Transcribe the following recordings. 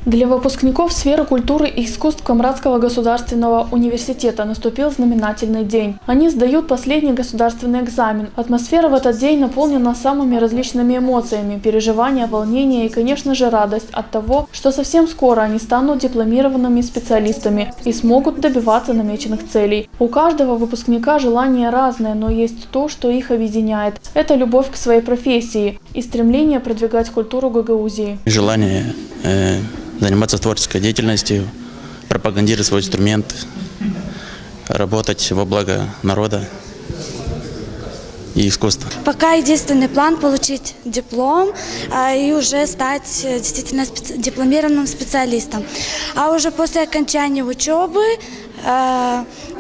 Для выпускников сферы культуры и искусств Камрадского государственного университета наступил знаменательный день. Они сдают последний государственный экзамен. Атмосфера в этот день наполнена самыми различными эмоциями, переживания, волнения и, конечно же, радость от того, что совсем скоро они станут дипломированными специалистами и смогут добиваться намеченных целей. У каждого выпускника желания разные, но есть то, что их объединяет. Это любовь к своей профессии и стремление продвигать культуру Гагаузии. Желание заниматься творческой деятельностью, пропагандировать свой инструмент, работать во благо народа и искусства. Пока единственный план – получить диплом и уже стать действительно дипломированным специалистом. А уже после окончания учебы,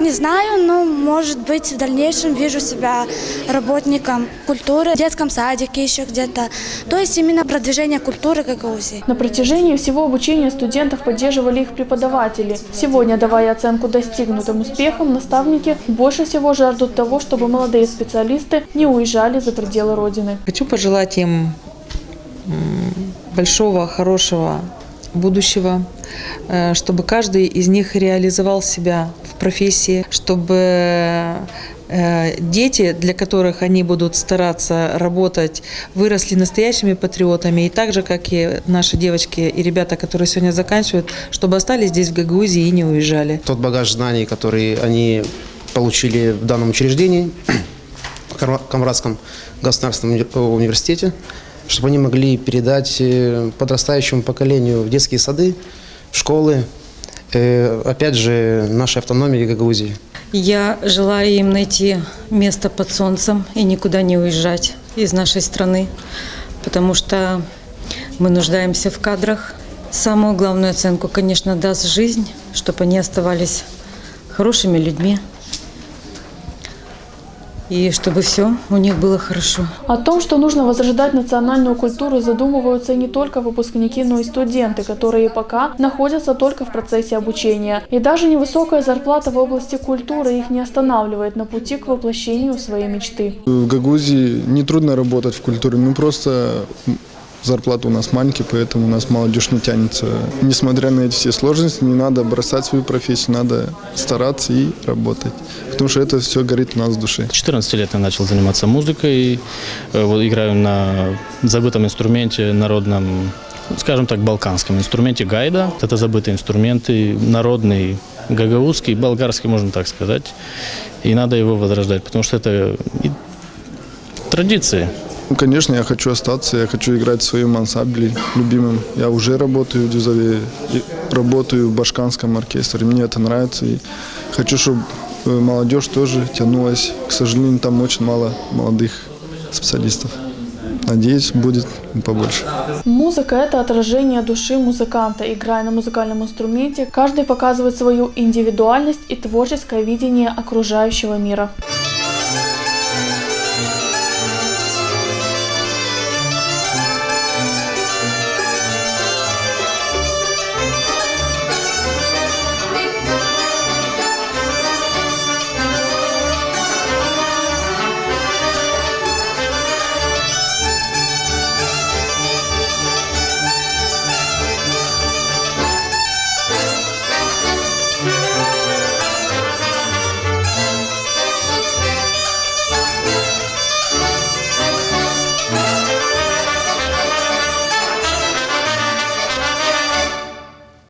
не знаю, но, может быть, в дальнейшем вижу себя работником культуры, в детском садике еще где-то. То есть именно продвижение культуры Гагаузии. На протяжении всего обучения студентов поддерживали их преподаватели. Сегодня, давая оценку достигнутым успехам, наставники больше всего жаждут того, чтобы молодые специалисты не уезжали за пределы Родины. Хочу пожелать им большого, хорошего будущего, чтобы каждый из них реализовал себя в профессии, чтобы дети, для которых они будут стараться работать, выросли настоящими патриотами, и так же, как и наши девочки и ребята, которые сегодня заканчивают, чтобы остались здесь в Гагаузии и не уезжали. Тот багаж знаний, который они получили в данном учреждении, в Камрадском государственном университете, чтобы они могли передать подрастающему поколению в детские сады, в школы, опять же, нашей автономии Гагаузии. Я желаю им найти место под солнцем и никуда не уезжать из нашей страны, потому что мы нуждаемся в кадрах. Самую главную оценку, конечно, даст жизнь, чтобы они оставались хорошими людьми. И чтобы все у них было хорошо. О том, что нужно возрождать национальную культуру, задумываются не только выпускники, но и студенты, которые пока находятся только в процессе обучения. И даже невысокая зарплата в области культуры их не останавливает на пути к воплощению своей мечты. В Гагаузии нетрудно работать в культуре, просто зарплата у нас маленькая, поэтому у нас молодежь не тянется. Несмотря на эти все сложности, не надо бросать свою профессию, надо стараться и работать, потому что это все горит у нас в душе. 14 лет я начал заниматься музыкой, играю на забытом инструменте народном, скажем так, балканском инструменте гайда. Это забытые инструменты, народный, гагаузский, болгарский, можно так сказать. И надо его возрождать, потому что это традиции. Конечно, я хочу остаться, я хочу играть в своем ансамбле любимым. Я уже работаю в Дюзове, работаю в башканском оркестре, мне это нравится. И хочу, чтобы молодежь тоже тянулась. К сожалению, там очень мало молодых специалистов. Надеюсь, будет побольше. Музыка – это отражение души музыканта. Играя на музыкальном инструменте, каждый показывает свою индивидуальность и творческое видение окружающего мира.